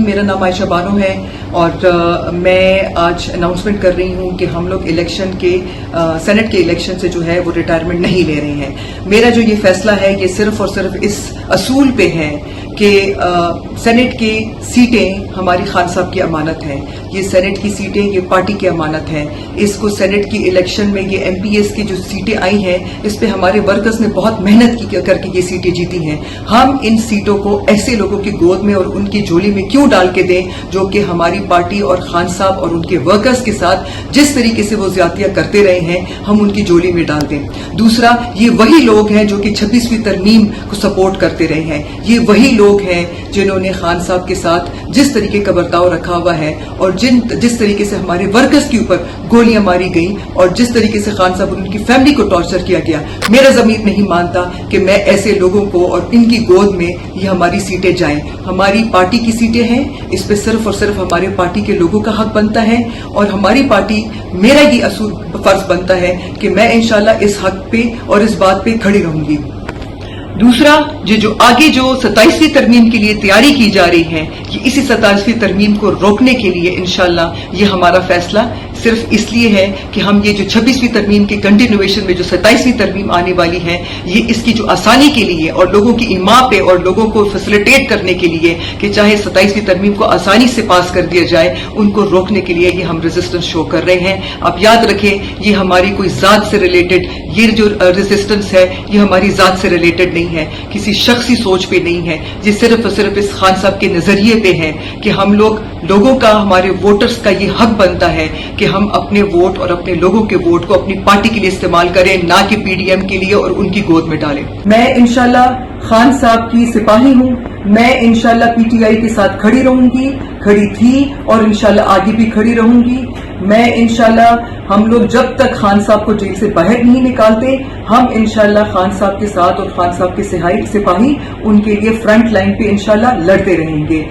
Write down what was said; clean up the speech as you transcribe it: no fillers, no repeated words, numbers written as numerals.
میرا نام عائشہ بانو ہے اور میں آج اناؤنسمنٹ کر رہی ہوں کہ ہم لوگ الیکشن کے سینٹ کے الیکشن سے جو ہے وہ ریٹائرمنٹ نہیں لے رہے ہیں۔ میرا جو یہ فیصلہ ہے یہ صرف اور صرف اس اصول پہ ہے کہ سینٹ کی سیٹیں ہماری خان صاحب کی امانت ہیں، یہ سینٹ کی سیٹیں یہ پارٹی کی امانت ہے۔ اس کو سینٹ کی الیکشن میں یہ ایم پی ایس کی جو سیٹیں آئی ہیں اس پہ ہمارے ورکرز نے بہت محنت کی کر کے یہ سیٹیں جیتی ہیں۔ ہم ان سیٹوں کو ایسے لوگوں کی گود میں اور ان کی جولی میں کیوں ڈال کے دیں جو کہ ہماری پارٹی اور خان صاحب اور ان کے ورکرز کے ساتھ جس طریقے سے وہ زیادتیاں کرتے رہے ہیں ہم ان کی جولی میں ڈال دیں۔ دوسرا، یہ وہی لوگ ہیں جو کہ 26ویں ترمیم کو سپورٹ کرتے رہے ہیں، یہ وہی لوگ ہیں جنہوں نے خان صاحب کے ساتھ جس طریقے کا برتاؤ رکھا ہوا ہے اور جس طریقے سے ہمارے ورکرز کے اوپر گولیاں ماری گئیں اور جس طریقے سے خان صاحب اور ان کی فیملی کو ٹارچر کیا گیا، میرا ضمیر نہیں مانتا کہ میں ایسے لوگوں کو اور ان کی گود میں یہ ہماری سیٹیں جائیں۔ ہماری پارٹی کی سیٹیں ہیں، اس پہ صرف اور صرف ہمارے پارٹی کے لوگوں کا حق بنتا ہے اور ہماری پارٹی، میرا یہ اصول فرض بنتا ہے کہ میں انشاءاللہ اس حق پہ اور اس بات پہ کھڑی رہوں گی۔ دوسرا، جو آگے جو 27ویں ترمیم کے لیے تیاری کی جا رہی ہے، یہ اسی 27ویں ترمیم کو روکنے کے لیے انشاءاللہ یہ ہمارا فیصلہ صرف اس لیے ہے کہ ہم یہ جو 26ویں ترمیم کی کنٹینویشن میں جو 27ویں ترمیم آنے والی ہے، یہ اس کی جو آسانی کے لیے اور لوگوں کی ایما پہ اور لوگوں کو فیسیلیٹیٹ کرنے کے لیے کہ چاہے 27ویں ترمیم کو آسانی سے پاس کر دیا جائے، ان کو روکنے کے لیے یہ ہم ریزسٹنس شو کر رہے ہیں۔ آپ یاد رکھیں، یہ ہماری کوئی ذات سے ریلیٹڈ، یہ جو ریزسٹنس ہے یہ ہماری ذات سے ریلیٹڈ نہیں ہے، کسی شخصی سوچ پہ نہیں ہے، یہ صرف اور صرف اس خان صاحب کے نظریے پہ ہے کہ ہم لوگوں کا، ہمارے ووٹرز کا یہ حق بنتا ہے کہ ہم اپنے ووٹ اور اپنے لوگوں کے ووٹ کو اپنی پارٹی کے لیے استعمال کریں، نہ کہ پی ڈی ایم کے لیے اور ان کی گود میں ڈالیں۔ میں انشاءاللہ خان صاحب کی سپاہی ہوں، میں انشاءاللہ پی ٹی آئی کے ساتھ کھڑی رہوں گی، کھڑی تھی اور انشاءاللہ آگے بھی کھڑی رہوں گی۔ میں انشاءاللہ، ہم لوگ جب تک خان صاحب کو جیل سے باہر نہیں نکالتے، ہم انشاءاللہ خان صاحب کے ساتھ اور خان صاحب کے سپاہی ان کے لیے فرنٹ لائن پہ انشاءاللہ لڑتے رہیں گے۔